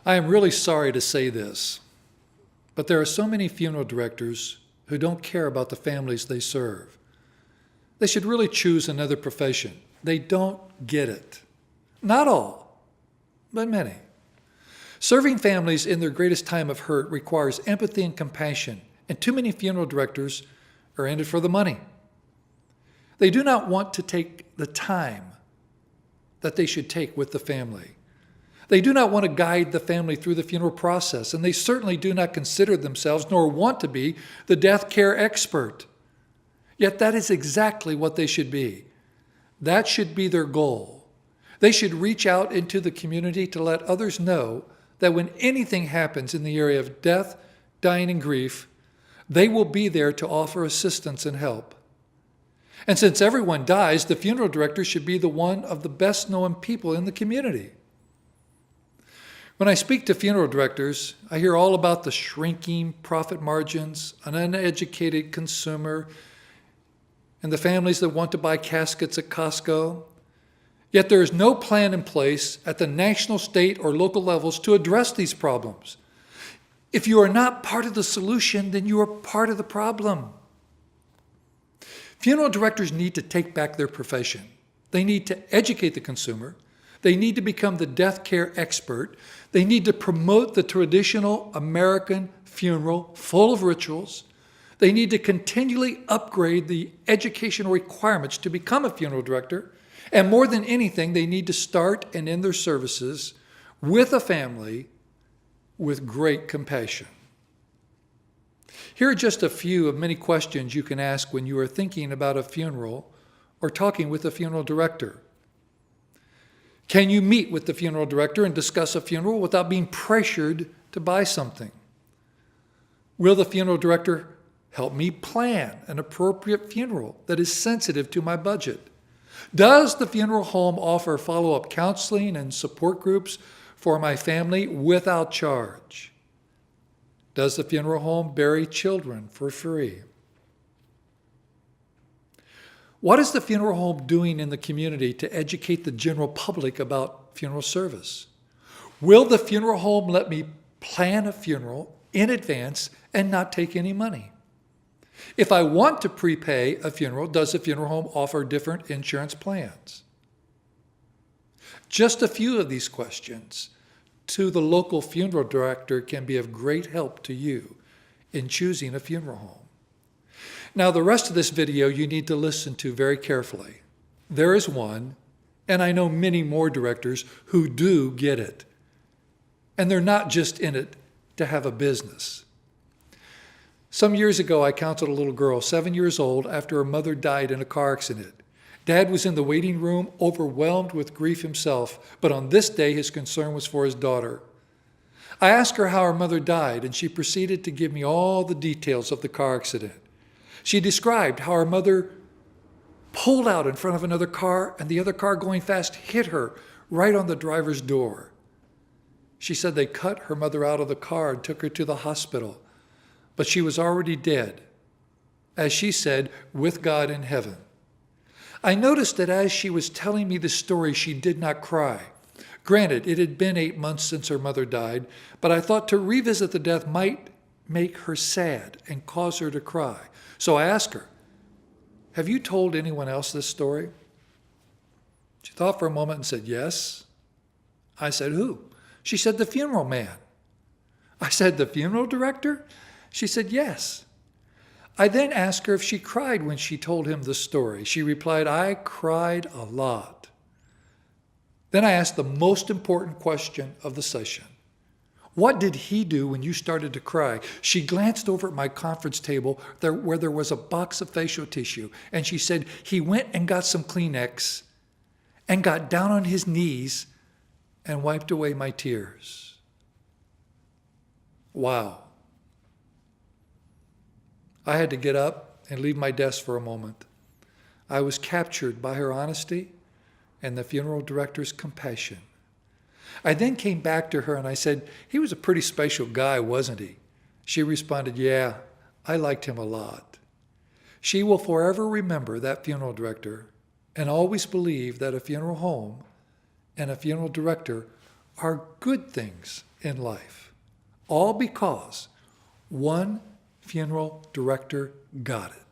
I am really sorry to say this, but there are so many funeral directors who don't care about the families they serve. They should really choose another profession. They don't get it. Not all, but many. Serving families in their greatest time of hurt requires empathy and compassion, and too many funeral directors are in it for the money. They do not want to take the time that they should take with the family. They do not want to guide the family through the funeral process, and they certainly do not consider themselves, nor want to be, the death care expert. Yet that is exactly what they should be. That should be their goal. They should reach out into the community to let others know that when anything happens in the area of death, dying, and grief, they will be there to offer assistance and help. And since everyone dies, the funeral director should be the one of the best known people in the community. When I speak to funeral directors, I hear all about the shrinking profit margins, an uneducated consumer, and the families that want to buy caskets at Costco. Yet there is no plan in place at the national, state, or local levels to address these problems. If you are not part of the solution, then you are part of the problem. Funeral directors need to take back their profession. They need to educate the consumer. They need to become the death care expert. They need to promote the traditional American funeral full of rituals. They need to continually upgrade the educational requirements to become a funeral director. And more than anything, they need to start and end their services with a family with great compassion. Here are just a few of many questions you can ask when you are thinking about a funeral or talking with a funeral director. Can you meet with the funeral director and discuss a funeral without being pressured to buy something? Will the funeral director help me plan an appropriate funeral that is sensitive to my budget? Does the funeral home offer follow-up counseling and support groups for my family without charge? Does the funeral home bury children for free? What is the funeral home doing in the community to educate the general public about funeral service? Will the funeral home let me plan a funeral in advance and not take any money? If I want to prepay a funeral, does the funeral home offer different insurance plans? Just a few of these questions to the local funeral director can be of great help to you in choosing a funeral home. Now, the rest of this video you need to listen to very carefully. There is one, and I know many more directors who do get it. And they're not just in it to have a business. Some years ago, I counseled a little girl, 7 years old, after her mother died in a car accident. Dad was in the waiting room, overwhelmed with grief himself, but on this day, his concern was for his daughter. I asked her how her mother died, and she proceeded to give me all the details of the car accident. She described how her mother pulled out in front of another car, and the other car going fast hit her right on the driver's door. She said they cut her mother out of the car and took her to the hospital, but she was already dead, as she said, with God in heaven. I noticed that as she was telling me the story, she did not cry. Granted, it had been 8 months since her mother died, but I thought to revisit the death might make her sad and cause her to cry. So I asked her, "Have you told anyone else this story?" She thought for a moment and said, "Yes." I said, "Who?" She said, "The funeral man." I said, "The funeral director?" She said, "Yes." I then asked her if she cried when she told him the story. She replied, "I cried a lot." Then I asked the most important question of the session. "What did he do when you started to cry?" She glanced over at my conference table where there was a box of facial tissue, and she said, "He went and got some Kleenex and got down on his knees and wiped away my tears." Wow. I had to get up and leave my desk for a moment. I was captured by her honesty and the funeral director's compassion. I then came back to her and I said, "He was a pretty special guy, wasn't he?" She responded, "Yeah, I liked him a lot." She will forever remember that funeral director and always believe that a funeral home and a funeral director are good things in life, all because one funeral director got it.